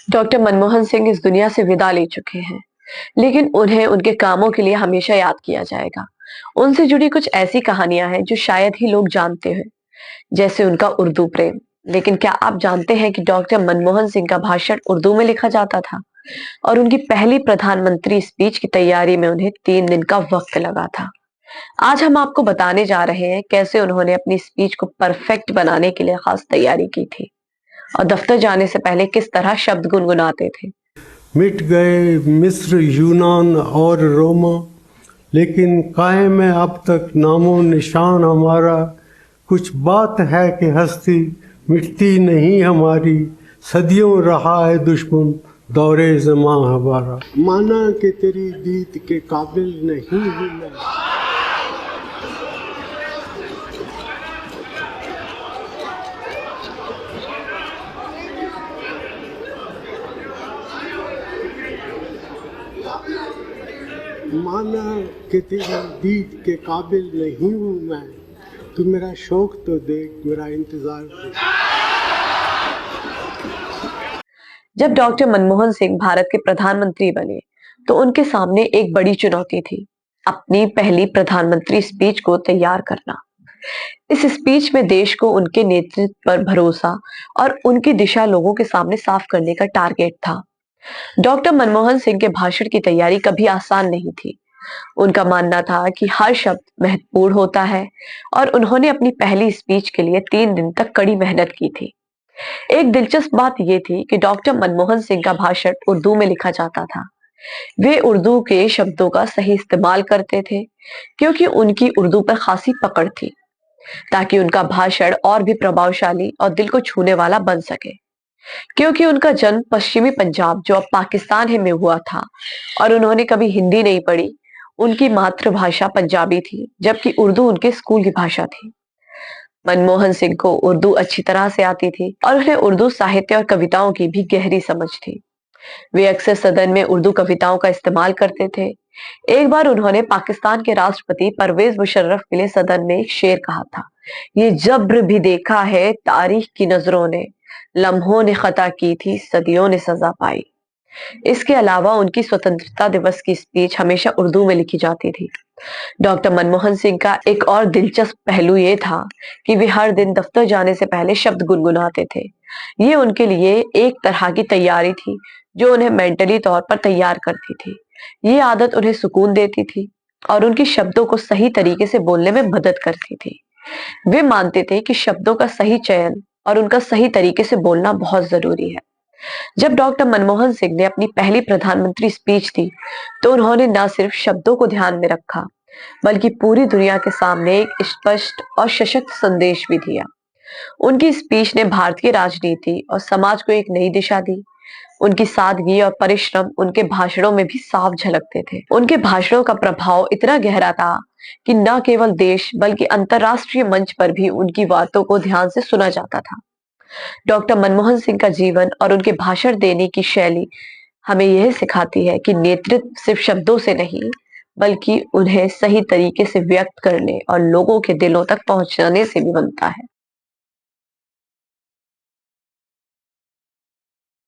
Doctor Manmohan Singh इस दुनिया से विदा ले चुके हैं, लेकिन उन्हें उनके कामों के लिए हमेशा याद किया जाएगा। उनसे जुड़ी कुछ ऐसी कहानियां हैं जो शायद ही लोग जानते हैं, जैसे उनका उर्दू प्रेम। लेकिन क्या आप जानते हैं कि डॉक्टर मनमोहन सिंह का भाषण उर्दू में लिखा जाता था और उनकी पहली प्रधानमंत्री स्पीच की तैयारी में उन्हें 3 दिन का वक्त लगा था। आज हम आपको बताने जा रहे हैं कैसे उन्होंने अपनी स्पीच को परफेक्ट बनाने के लिए खास तैयारी की थी और दफ्तर जाने से पहले किस तरह शब्द गुनगुनाते थे। मिट गए मिस्र, यूनान और रोमा, लेकिन कायम है अब तक नामो निशान हमारा। कुछ बात है कि हस्ती मिटती नहीं हमारी, सदियों रहा है दुश्मन दौरे ज़मां हमारा। माना कि तेरी दीद के काबिल नहीं हूँ मैं। माना कि तेरी दीद के काबिल नहीं हूँ मैं, तू मेरा शौक तो देख, मेरा इंतजार देख। जब डॉक्टर मनमोहन सिंह भारत के प्रधानमंत्री बने तो उनके सामने एक बड़ी चुनौती थी, अपनी पहली प्रधानमंत्री स्पीच को तैयार करना। इस स्पीच में देश को उनके नेतृत्व पर भरोसा और उनकी दिशा लोगों के सामने साफ करने का टारगेट था। डॉक्टर मनमोहन सिंह के भाषण की तैयारी कभी आसान नहीं थी। उनका मानना था कि हर शब्द महत्वपूर्ण होता है और उन्होंने अपनी पहली स्पीच के लिए 3 दिन तक कड़ी मेहनत की थी। एक दिलचस्प बात यह थी कि डॉक्टर मनमोहन सिंह का भाषण उर्दू में लिखा जाता था। वे उर्दू के शब्दों का सही इस्तेमाल करते थे, क्योंकि उनकी उर्दू पर खासी पकड़ थी, ताकि उनका भाषण और भी प्रभावशाली और दिल को छूने वाला बन सके। क्योंकि उनका जन्म पश्चिमी पंजाब, जो अब पाकिस्तान है, में हुआ था और उन्होंने कभी हिंदी नहीं पढ़ी। उनकी मातृभाषा पंजाबी थी, जबकि उर्दू उनके स्कूल की भाषा थी। मनमोहन सिंह को उर्दू अच्छी तरह से आती थी और उन्हें उर्दू साहित्य और कविताओं की भी गहरी समझ थी। वे अक्सर सदन में उर्दू कविताओं का इस्तेमाल करते थे। एक बार उन्होंने पाकिस्तान के राष्ट्रपति परवेज मुशर्रफ के लिए सदन में एक शेर कहा था, ये जब्र भी देखा है तारीख की नजरों ने, लम्हों ने खता की थी, सदियों ने सजा पाई। इसके अलावा उनकी स्वतंत्रता दिवस की स्पीच हमेशा उर्दू में लिखी जाती थी। डॉक्टर मनमोहन सिंह का एक और दिलचस्प पहलू ये था कि वे हर दिन दफ्तर जाने से पहले शब्द गुनगुनाते थे। ये उनके लिए एक तरह की तैयारी थी, जो उन्हें मेंटली तौर पर तैयार करती थी। ये आदत उन्हें सुकून देती थी और उनके शब्दों को सही तरीके से बोलने में मदद करती थी। वे मानते थे कि शब्दों का सही चयन और उनका सही तरीके से बोलना बहुत जरूरी है। जब डॉक्टर मनमोहन सिंह ने अपनी पहली प्रधानमंत्री स्पीच दी, तो उन्होंने न सिर्फ शब्दों को ध्यान में रखा, बल्कि पूरी दुनिया के सामने एक स्पष्ट और सशक्त संदेश भी दिया। उनकी स्पीच ने भारतीय राजनीति और समाज को एक नई दिशा दी। उनकी सादगी और परिश्रम उनके भाषणों में भी साफ झलकते थे। उनके भाषणों का प्रभाव इतना गहरा था कि न केवल देश बल्कि अंतरराष्ट्रीय मंच पर भी उनकी बातों को ध्यान से सुना जाता था। डॉक्टर मनमोहन सिंह का जीवन और उनके भाषण देने की शैली हमें यह सिखाती है कि नेतृत्व सिर्फ शब्दों से नहीं, बल्कि उन्हें सही तरीके से व्यक्त करने और लोगों के दिलों तक पहुंचाने से भी बनता है।